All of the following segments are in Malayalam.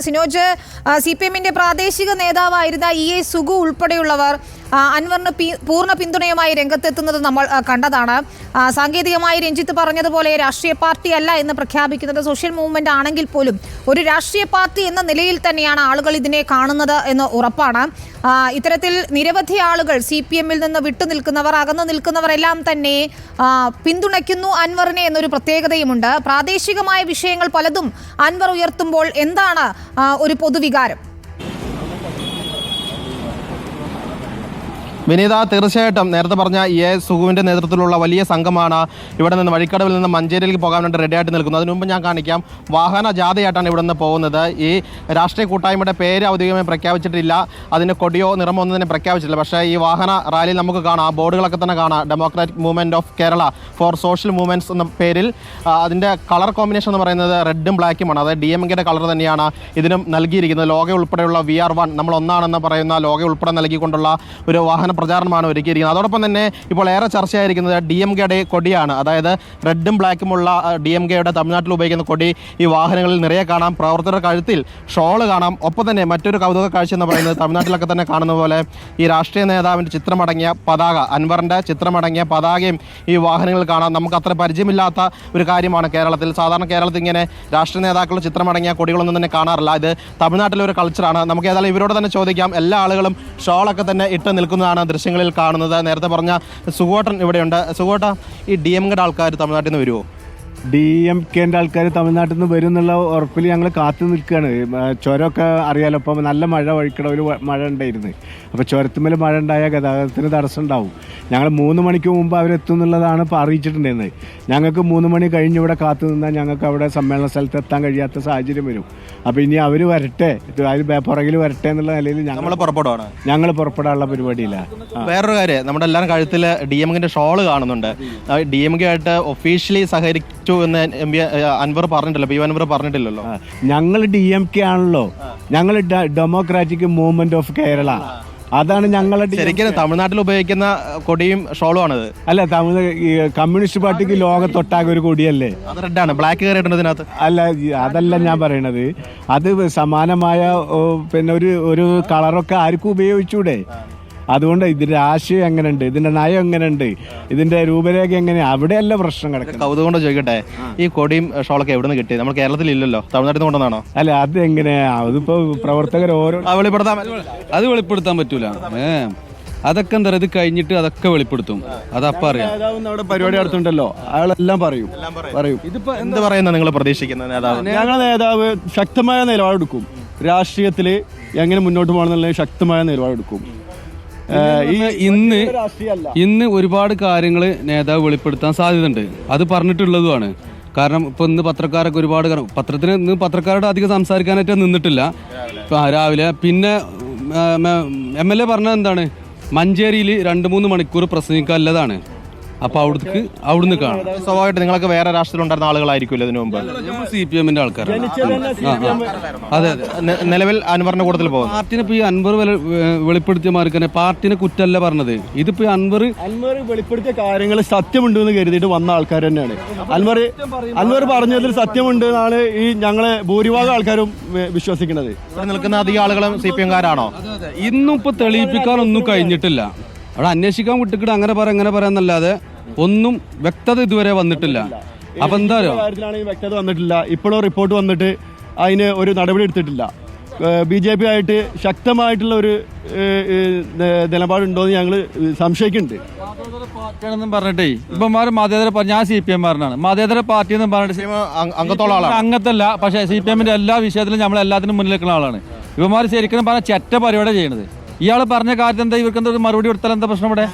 സിനോജ്, CPM-ന്റെ പ്രാദേശിക നേതാവായിരുന്ന EA സുഗു ഉൾപ്പെടെയുള്ളവർ അൻവറിന് പൂർണ്ണ പിന്തുണയുമായി രംഗത്തെത്തുന്നത് നമ്മൾ കണ്ടതാണ്. സാങ്കേതികമായി രഞ്ജിത്ത് പറഞ്ഞതുപോലെ രാഷ്ട്രീയ പാർട്ടി അല്ല എന്ന് പ്രഖ്യാപിക്കുന്നത് സോഷ്യൽ മൂവ്മെന്റ് ആണെങ്കിൽ പോലും ഒരു രാഷ്ട്രീയ പാർട്ടി എന്ന നിലയിൽ തന്നെയാണ് ആളുകൾ ഇതിനെ കാണുന്നത് എന്ന് ഉറപ്പാണ്. ഇത്തരത്തിൽ നിരവധി ആളുകൾ CPM-ൽ നിന്ന് വിട്ടുനിൽക്കുന്നവർ, അകന്നു നിൽക്കുന്നവരെല്ലാം തന്നെ പിന്തുണയ്ക്കുന്നു അൻവറിനെ എന്നൊരു പ്രത്യേകതയുമുണ്ട്. പ്രാദേശികമായ വിഷയങ്ങൾ പലതും അൻവർ ഉയർത്തുമ്പോൾ എന്താണ് ഒരു പൊതുവികാരം? വിനീത, തീർച്ചയായിട്ടും നേരത്തെ പറഞ്ഞ EA സുഗുവിൻ്റെ നേതൃത്വത്തിലുള്ള വലിയ സംഘമാണ് ഇവിടെ നിന്ന് വഴിക്കടവിൽ നിന്ന് മഞ്ചേരിയിലേക്ക് പോകാൻ വേണ്ടി റെഡിയായിട്ട് നിൽക്കുന്നത്. അതിനു മുമ്പ് ഞാൻ കാണിക്കാം, വാഹന ജാഥയായിട്ടാണ് ഇവിടെ നിന്ന് പോകുന്നത്. ഈ രാഷ്ട്രീയ കൂട്ടായ്മയുടെ പേര് ഔദ്യോഗികമായി പ്രഖ്യാപിച്ചിട്ടില്ല, അതിന് കൊടിയോ നിറമോ ഒന്നും തന്നെ പ്രഖ്യാപിച്ചിട്ടില്ല. പക്ഷേ ഈ വാഹന റാലിയിൽ നമുക്ക് കാണാം, ബോർഡുകളൊക്കെ തന്നെ കാണാം, democratic movement of Kerala for social movements എന്ന പേരിൽ. അതിൻ്റെ കളർ കോമ്പിനേഷൻ എന്ന് പറയുന്നത് റെഡും ബ്ലാക്കുമാണ്. അതായത് DMK-യുടെ കളർ തന്നെയാണ് ഇതിനും നൽകിയിരിക്കുന്നത്. ലോഗോ ഉൾപ്പെടെയുള്ള VR1 നമ്മൾ ഒന്നാണെന്ന് പറയുന്ന ലോഗോ ഉൾപ്പെടെ നൽകിക്കൊണ്ടുള്ള ഒരു വാഹന പ്രചാരണമാണ് ഒരുക്കിയിരിക്കുന്നത്. അതോടൊപ്പം തന്നെ ഇപ്പോൾ ഏറെ ചർച്ചയായിരിക്കുന്നത് DMK-യുടെ കൊടിയാണ്. അതായത് റെഡും ബ്ലാക്കുമുള്ള DMK-യുടെ തമിഴ്നാട്ടിൽ ഉപയോഗിക്കുന്ന കൊടി ഈ വാഹനങ്ങളിൽ നിറയെ കാണാം. പ്രവർത്തകരുടെ കഴുത്തിൽ ഷോള് കാണാം. ഒപ്പം തന്നെ മറ്റൊരു കൗതുക കാഴ്ച എന്ന് പറയുന്നത് തമിഴ്നാട്ടിലൊക്കെ തന്നെ കാണുന്ന പോലെ ഈ രാഷ്ട്രീയ നേതാവിൻ്റെ ചിത്രമടങ്ങിയ പതാക, അൻവറിൻ്റെ ചിത്രമടങ്ങിയ പതാകയും ഈ വാഹനങ്ങളിൽ കാണാം. നമുക്ക് അത്ര പരിചയമില്ലാത്ത ഒരു കാര്യമാണ് കേരളത്തിൽ. സാധാരണ കേരളത്തിൽ ഇങ്ങനെ രാഷ്ട്രീയ നേതാക്കളുടെ ചിത്രമടങ്ങിയ കൊടികളൊന്നും തന്നെ കാണാറില്ല. ഇത് തമിഴ്നാട്ടിലെ ഒരു കൾച്ചറാണ്. നമുക്ക് ഏതായാലും ഇവരോട് തന്നെ ചോദിക്കാം. എല്ലാ ആളുകളും ഷോളൊക്കെ തന്നെ ഇട്ട് നിൽക്കുന്നതാണ് ദൃശ്യങ്ങളിൽ കാണുന്നത്. നേരത്തെ പറഞ്ഞ സുഗോട്ടൻ ഇവിടെയുണ്ട്. സുഗോട്ട, ഈ DMK-യുടെ ആൾക്കാർ തമിഴ്നാട്ടിൽ നിന്ന് വരുമോ? DMK-ൻ്റെ ആൾക്കാർ തമിഴ്നാട്ടിൽ നിന്ന് വരും എന്നുള്ള ഉറപ്പിൽ ഞങ്ങൾ കാത്തു നിൽക്കുകയാണ്. ചുരമൊക്കെ അറിയാലോ, ഇപ്പം നല്ല മഴ, വഴിക്കടവിൽ മഴ ഉണ്ടായിരുന്നു. അപ്പോൾ ചുരത്തുമ്മൽ മഴ ഉണ്ടായാൽ ഗതാഗതത്തിന് തടസ്സം ഉണ്ടാവും. ഞങ്ങൾ 3 മണിക്ക് മുമ്പ് അവരെത്തും എന്നുള്ളതാണ് ഇപ്പോൾ അറിയിച്ചിട്ടുണ്ടായിരുന്നത്. ഞങ്ങൾക്ക് 3 മണി കഴിഞ്ഞ് ഇവിടെ കാത്തു നിന്നാൽ ഞങ്ങൾക്ക് അവിടെ സമ്മേളന സ്ഥലത്ത് എത്താൻ കഴിയാത്ത സാഹചര്യം വരും. അപ്പോൾ ഇനി അവർ വരട്ടെ, പുറകിൽ വരട്ടെ എന്നുള്ള നിലയിൽ ഞങ്ങൾ പുറപ്പെടാനുള്ള പരിപാടിയില്ല. വേറൊരു കാര്യം, നമ്മുടെ എല്ലാവരും കഴുത്തിൽ DMK-ൻ്റെ ഷോള് കാണുന്നുണ്ട്. DMK ആയിട്ട് ഒഫീഷ്യലി സഹകരിച്ചു എന്ന് അൻവർ പറഞ്ഞിട്ടില്ല, PY അൻവർ പറഞ്ഞിട്ടില്ലല്ലോ. ഞങ്ങൾ DMK ആണല്ലോ, ഞങ്ങൾ ഡെമോക്രാറ്റിക് മൂവ്മെന്റ് ഓഫ് കേരള, അതാണ് ഞങ്ങളുടെ. ശരിക്കും തമിഴ്നാട്ടിൽ ഉപയോഗിക്കുന്ന കൊടിയും ഷോളും ആണത്. അല്ല, കമ്മ്യൂണിസ്റ്റ് പാർട്ടിക്ക് ലോകത്തൊട്ടാകെ ഒരു കൊടിയല്ലേ. അത് റെഡാണ്, ബ്ലാക്ക് കയറിയിട്ടുണ്ട് ഇതിനകത്ത്. അല്ല, അതല്ല ഞാൻ പറയണത്. അത് സമാനമായ പിന്നെ ഒരു കളറൊക്കെ ആർക്കും ഉപയോഗിച്ചൂടെ? അതുകൊണ്ട് ഇതിന്റെ ആശയം എങ്ങനെയുണ്ട്, ഇതിന്റെ നയം എങ്ങനെയുണ്ട്, ഇതിന്റെ രൂപരേഖ എങ്ങനെയാണ്, അവിടെയല്ല പ്രശ്നം കിടക്കുന്നത്. കൗതുകം കൊണ്ട് ചോദിക്കട്ടെ, ഈ കൊടിയും ഷോളൊക്കെ എവിടെ നിന്ന് കിട്ടി? നമ്മൾ കേരളത്തിൽ ഇല്ലല്ലോ, തമിഴ്നാട്ടിൽ നിന്ന് കൊണ്ടുവന്നാണോ? അല്ല, അതെങ്ങനെയാ? അതിപ്പോ പ്രവർത്തകർ ഓരോ അത് വെളിപ്പെടുത്താൻ പറ്റൂല. അതൊക്കെ എന്താ പറയുക, ഇത് കഴിഞ്ഞിട്ട് അതൊക്കെ വെളിപ്പെടുത്തും. അതപ്പം അറിയാം. അവിടെ പരിപാടി നടത്തുന്നുണ്ടല്ലോ, അയാളെല്ലാം പറയും. ഇതിപ്പോ എന്ത് പറയുന്നത് നിങ്ങൾ പ്രതീക്ഷിക്കുന്ന നേതാവ്? ഞങ്ങളുടെ നേതാവ് ശക്തമായ നിലപാടെടുക്കും. രാഷ്ട്രീയത്തിൽ എങ്ങനെ മുന്നോട്ട് പോകണമെന്നുള്ള ശക്തമായ നിലപാടെടുക്കും. ഇന്ന് ഒരുപാട് കാര്യങ്ങൾ നേതാവ് വെളിപ്പെടുത്താൻ സാധ്യതയുണ്ട്. അത് പറഞ്ഞിട്ടുള്ളതുമാണ്. കാരണം ഇപ്പോൾ ഇന്ന് പത്രക്കാരൊക്കെ ഒരുപാട് പത്രത്തിന് ഇന്ന് പത്രക്കാരോട് അധികം സംസാരിക്കാനായിട്ട് നിന്നിട്ടില്ല രാവിലെ. പിന്നെ MLA പറഞ്ഞത് എന്താണ്, മഞ്ചേരിയിൽ 2-3 മണിക്കൂർ പ്രസംഗിക്കാനുള്ളതാണ്. അപ്പോൾ അവിടുന്ന് കാണും. സ്വാഭാവികമായിട്ട് നിങ്ങളൊക്കെ വേറെ രാഷ്ട്രീയത്തിൽ ഉണ്ടായിരുന്ന ആളുകളായിരിക്കുമല്ലോ ഇതിനു മുമ്പ്. CPM-ന്റെ ആൾക്കാരാണ്. അതെ, നിലവിൽ അൻവറിന്റെ കൂട്ടത്തിൽ പോകും. പാർട്ടിനെ ഇപ്പോൾ ഈ അൻവർ വെളിപ്പെടുത്തിയ മാർക്ക് തന്നെ പാർട്ടിനെ കുറ്റമല്ല പറഞ്ഞത്. ഇതിപ്പോ അൻവർ വെളിപ്പെടുത്തിയ കാര്യങ്ങൾ സത്യമുണ്ട് എന്ന് കരുതിയിട്ട് വന്ന ആൾക്കാർ തന്നെയാണ്. അൻവർ പറഞ്ഞതിൽ സത്യമുണ്ട് എന്നാണ് ഈ ഞങ്ങളെ ഭൂരിഭാഗം ആൾക്കാരും വിശ്വസിക്കുന്നത്. നിൽക്കുന്ന അധികം ആളുകളും CPM-കാരാണോ? ഇന്നും ഇപ്പൊ തെളിയിപ്പിക്കാനൊന്നും കഴിഞ്ഞിട്ടില്ല. അവിടെ അന്വേഷിക്കാൻ വിട്ടിട്ട് അങ്ങനെ പറയാന്നല്ലാതെ ഒന്നും വ്യക്തത ഇതുവരെ വന്നിട്ടില്ല. അപ്പൊ എന്താ വ്യക്തത വന്നിട്ടില്ല. ഇപ്പോഴും റിപ്പോർട്ട് വന്നിട്ട് അതിന് ഒരു നടപടി എടുത്തിട്ടില്ല. BJP ആയിട്ട് ശക്തമായിട്ടുള്ള ഒരു നിലപാടുണ്ടോ എന്ന് ഞങ്ങൾ സംശയിക്കുന്നുണ്ട്. പാർട്ടിയാണെന്നും പറഞ്ഞിട്ടേ ഇപ്പം മതേതര, ഞാൻ CPM-കാരനാണ്, മതേതര പാർട്ടി എന്നും പറഞ്ഞിട്ട് അംഗത്തല്ല. പക്ഷേ CPM-ന്റെ എല്ലാ വിഷയത്തിലും നമ്മൾ എല്ലാത്തിനും മുന്നിൽ നിൽക്കുന്ന ആളാണ്. ഇവന്മാർ ശരിക്കും പറഞ്ഞാൽ ചെറ്റ പരിപാടി ചെയ്യണത്. ഇയാൾ പറഞ്ഞ കാര്യത്തിൽ എന്താ ഇവർക്ക് എന്താ മറുപടി കൊടുത്താൽ എന്താ പ്രശ്നം? ഇവിടെ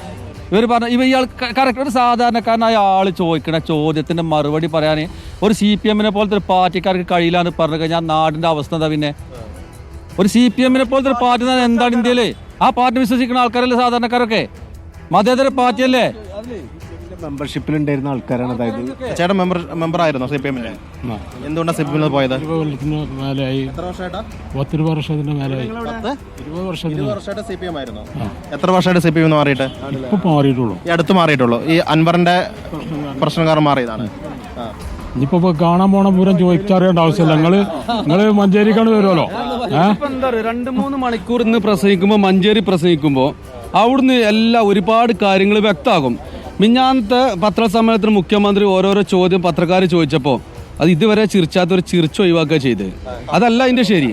ഇയാൾ കറക്റ്റ് ഒരു സാധാരണക്കാരനായ ആൾ ചോദിക്കണ ചോദ്യത്തിന്റെ മറുപടി പറയാൻ ഒരു CPM-നെ പോലത്തെ ഒരു പാർട്ടിക്കാർക്ക് കഴിയില്ല എന്ന് പറഞ്ഞു കഴിഞ്ഞാൽ നാടിന്റെ അവസ്ഥ എന്താ? പിന്നെ ഒരു CPM-നെ പോലത്തെ ഒരു പാർട്ടി എന്താണ് ഇന്ത്യയില്? ആ പാർട്ടി വിശ്വസിക്കുന്ന ആൾക്കാരല്ലേ സാധാരണക്കാരൊക്കെ? മതേതര പാർട്ടിയല്ലേ? മെമ്പർഷിപ്പിലുണ്ടായിരുന്ന ആൾക്കാരാണ്. അതായത് ചേട്ടൻ മെമ്പർ ആയിരുന്നു CPM-ന്റെ. എന്തുകൊണ്ടാണ് CPM-ൽ പോയത്? 20 വർഷത്തിന് മേലായി. 20 വർഷമായിട്ട് CPM ആയിരുന്നു. എത്ര വർഷമായിട്ട് CPM മാറിയിട്ട്? ഇപ്പൊ മാറിയിട്ടുള്ളൂ, ഈ അടുത്ത് മാറിയിട്ടുള്ളൂ. ഈ അൻവറിന്റെ പ്രശ്നക്കാരൻ മാറിയതാണ്. ഇനിയിപ്പോ കാണാൻ പോണ പൂരം ചോദിച്ചറിയേണ്ട ആവശ്യമില്ല. നിങ്ങള് മഞ്ചേരിക്കാണ് വരുമല്ലോ. എന്താ 2-3 മണിക്കൂർ ഇന്ന് പ്രസംഗിക്കുമ്പോൾ മഞ്ചേരി പ്രസംഗിക്കുമ്പോൾ അവിടുന്ന് ഒരുപാട് കാര്യങ്ങൾ വ്യക്തമാകും. മിഞ്ഞാന്നത്തെ പത്രസമ്മേളനത്തിന് മുഖ്യമന്ത്രി ഓരോരോ ചോദ്യം പത്രക്കാർ ചോദിച്ചപ്പോൾ അത് ഇതുവരെ ചിരിച്ചാത്തൊരു ചിരിച്ച് ഒഴിവാക്കുക ചെയ്ത്. അതല്ല അതിന്റെ ശരി.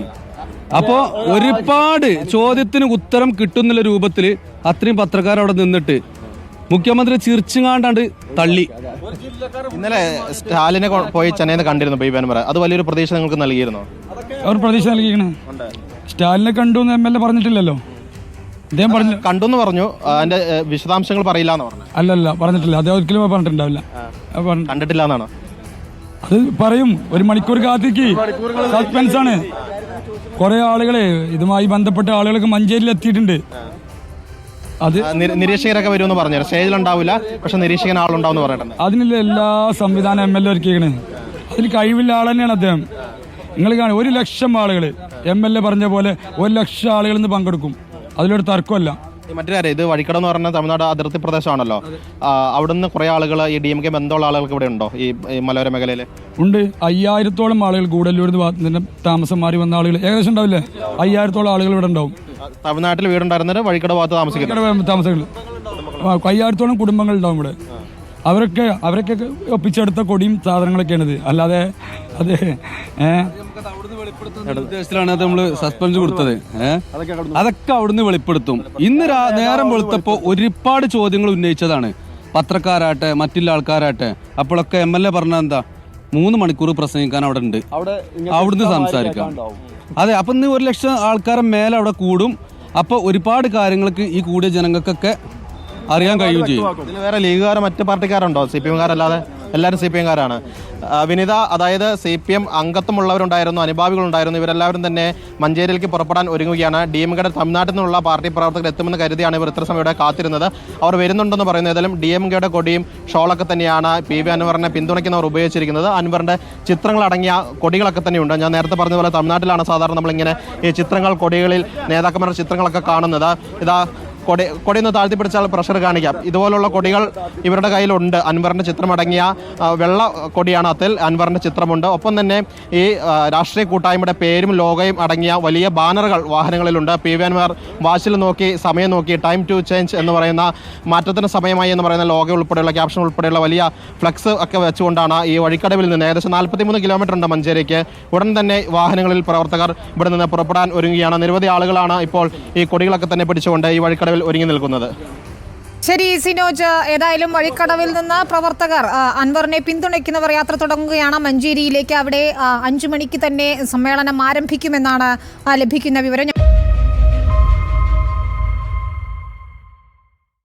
അപ്പോൾ ഒരുപാട് ചോദ്യത്തിന് ഉത്തരം കിട്ടുന്നുള്ള രൂപത്തിൽ അത്രയും പത്രക്കാർ അവിടെ നിന്നിട്ട് മുഖ്യമന്ത്രി ചിരിച്ചുകാണ്ടാണ്ട് തള്ളി. ഇന്നലെ സ്റ്റാലിനെ പോയി ചെന്നൈന്ന് കണ്ടിരുന്നു ബൈബാൻമറ. അത് വലിയൊരു പ്രതീക്ഷ നിങ്ങൾക്ക് നൽകിയിരുന്നോ? അവർ പ്രതീക്ഷ നൽകിയിരിക്കണേ. സ്റ്റാലിനെ കണ്ടു എന്ന് MLA പറഞ്ഞിട്ടില്ലല്ലോ. അദ്ദേഹം പറഞ്ഞു കണ്ടെന്ന് പറഞ്ഞു. അതിന്റെ വിശദാംശങ്ങൾ പറയില്ല എന്ന് പറഞ്ഞു. അല്ലല്ല, പറഞ്ഞിട്ടില്ല. അദ്ദേഹം ഒരിക്കലും പറഞ്ഞിട്ടുണ്ടാവില്ല. കണ്ടിട്ടില്ല എന്നാണ്. അത് പറയും. 1 മണിക്കൂർ കാത്തിക്ക്. സസ്പെൻസ് ആണ്. കുറെ ആളുകളെ ഇതുമായി ബന്ധപ്പെട്ട ആളുകളൊക്കെ മഞ്ചേരിയിൽ എത്തിയിട്ടുണ്ട്. അത് നിരീക്ഷകരൊക്കെ വരുമെന്ന് പറഞ്ഞു. സ്റ്റേജിലുണ്ടാവില്ല, പക്ഷെ നിരീക്ഷകൻ ആളുണ്ടാവും പറഞ്ഞിട്ടുണ്ട്. അതിനുള്ള എല്ലാ സംവിധാനം MLA ഒരുക്കിയാണ്. അതിന് കഴിവുള്ള ആൾ തന്നെയാണ് അദ്ദേഹം. നിങ്ങൾ കാണും 1 ലക്ഷം ആളുകൾ MLA പറഞ്ഞ പോലെ 1 ലക്ഷം ആളുകൾ ഇന്ന് പങ്കെടുക്കും. അതിലൊരു തർക്കമല്ല. മറ്റൊരു കാര്യം, ഇത് വഴിക്കട എന്ന് പറഞ്ഞാൽ തമിഴ്നാട് അതിർത്തി പ്രദേശമാണല്ലോ. അവിടുന്ന് കുറെ ആളുകൾ ഈ DMK ബന്ധമുള്ള ആളുകൾക്ക് ഇവിടെ ഉണ്ടോ ഈ മലയോര മേഖലയിൽ? ഉണ്ട്. 5000-ഓളം ആളുകൾ ഗൂഡല്ലൂർ താമസം മാറി വന്ന ആളുകൾ ഏകദേശം ഉണ്ടാവില്ലേ? 5000-ഓളം ആളുകൾ ഇവിടെ ഉണ്ടാവും. തമിഴ്നാട്ടിൽ വീടുണ്ടായിരുന്നത് വഴിക്കട ഭാഗത്ത് താമസിക്കുന്നത് താമസങ്ങൾ 5000-ഓളം കുടുംബങ്ങൾ ഉണ്ടാവും ഇവിടെ. അവരൊക്കെ ഒപ്പിച്ചെടുത്ത കൊടിയും സാധനങ്ങളൊക്കെയാണിത്. അല്ലാതെ അത് ഉദ്ദേശത്തിലാണ് അത് നമ്മള് സസ്പെൻസ് കൊടുത്തത്. അതൊക്കെ അവിടുന്ന് വെളിപ്പെടുത്തും. ഇന്ന് നേരം വെളുത്തപ്പോ ഒരുപാട് ചോദ്യങ്ങൾ ഉന്നയിച്ചതാണ് പത്രക്കാരാട്ടെ മറ്റുള്ള ആൾക്കാരാട്ടെ. അപ്പോഴൊക്കെ MLA പറഞ്ഞ എന്താ 3 മണിക്കൂർ പ്രസംഗിക്കാൻ അവിടെ ഉണ്ട്, അവിടുന്ന് സംസാരിക്കാം. അതെ, അപ്പൊ ഇന്ന് 1 ലക്ഷം ആൾക്കാരെ മേലെ അവിടെ കൂടും. അപ്പൊ ഒരുപാട് കാര്യങ്ങൾക്ക് ഈ കൂടിയ ജനങ്ങൾക്കൊക്കെ അറിയാൻ കഴിയുകയും ചെയ്യും. ഇതിൽ വേറെ ലീഗുകാരോ മറ്റ് പാർട്ടിക്കാരുണ്ടോ? CPM-കാരല്ലാതെ എല്ലാവരും CPM-കാരാണ്. വിനിത, അതായത് CPM അംഗത്വമുള്ളവരുണ്ടായിരുന്നു, അനുഭാവികളുണ്ടായിരുന്നു. ഇവരെല്ലാവരും തന്നെ മഞ്ചേരിയിലേക്ക് പുറപ്പെടാൻ ഒരുങ്ങുകയാണ്. DMK-യുടെ തമിഴ്നാട്ടിൽ നിന്നുള്ള പാർട്ടി പ്രവർത്തകർ എത്തുമെന്ന് കരുതിയാണ് ഇവർ ഇത്ര സമയം ഇവിടെ കാത്തിരുന്നത്. അവർ വരുന്നുണ്ടെന്ന് പറയുന്നത് ഏതായാലും DMK-യുടെ കൊടിയും ഷോളൊക്കെ തന്നെയാണ് PV അൻവറിനെ പിന്തുണയ്ക്കുന്നവർ ഉപയോഗിച്ചിരിക്കുന്നത്. അൻവറിന്റെ ചിത്രങ്ങളടങ്ങിയ കൊടികളൊക്കെ തന്നെയുണ്ട്. ഞാൻ നേരത്തെ പറഞ്ഞ പോലെ തമിഴ്നാട്ടിലാണ് സാധാരണ നമ്മളിങ്ങനെ ഈ ചിത്രങ്ങൾ, കൊടികളിൽ നേതാക്കന്മാരുടെ ചിത്രങ്ങളൊക്കെ കാണുന്നത്. ഇതാ കൊടിയൊന്ന് താഴ്ത്തി പിടിച്ചാൽ പ്രഷർ കാണിക്കാം. ഇതുപോലുള്ള കൊടികൾ ഇവരുടെ കയ്യിലുണ്ട്. അൻവറിന്റെ ചിത്രമടങ്ങിയ വെള്ള കൊടിയാണ്. അതിൽ അൻവറിന്റെ ചിത്രമുണ്ട്. ഒപ്പം തന്നെ ഈ രാഷ്ട്രീയ കൂട്ടായ്മയുടെ പേരും ലോഗോയും അടങ്ങിയ വലിയ ബാനറുകൾ വാഹനങ്ങളിലുണ്ട്. PV അൻവർ വാച്ചിൽ നോക്കി സമയം നോക്കി ടൈം ടു ചേഞ്ച് എന്ന് പറയുന്ന മാറ്റത്തിന് സമയമായി എന്ന് പറയുന്ന ലോഗോ ഉൾപ്പെടെയുള്ള ക്യാപ്ഷൻ ഉൾപ്പെടെയുള്ള വലിയ ഫ്ലക്സ് ഒക്കെ വെച്ചുകൊണ്ടാണ് ഈ വഴിക്കടവിൽ നിന്ന് ഏകദേശം 43 കിലോമീറ്റർ ഉണ്ട് മഞ്ചേരിക്ക്. ഉടൻ തന്നെ വാഹനങ്ങളിൽ പ്രവർത്തകർ ഇവിടെ നിന്ന് പുറപ്പെടാൻ ഒരുങ്ങുകയാണ്. നിരവധി ആളുകളാണ് ഇപ്പോൾ ഈ കൊടികളൊക്കെ തന്നെ പിടിച്ചുകൊണ്ട് ഈ വഴിക്കടവിൽ ഒരുങ്ങി നിൽക്കുന്നത്. ശരി സിനോജ്, ഏതായാലും വഴിക്കടവിൽ നിന്ന് പ്രവർത്തകർ അൻവറിനെ പിന്തുണയ്ക്കുന്നവർ യാത്ര തുടങ്ങുകയാണ് മഞ്ചേരിയിലേക്ക്. അവിടെ 5 മണിക്ക് തന്നെ സമ്മേളനം ആരംഭിക്കുമെന്നാണ് ലഭിക്കുന്ന വിവരം.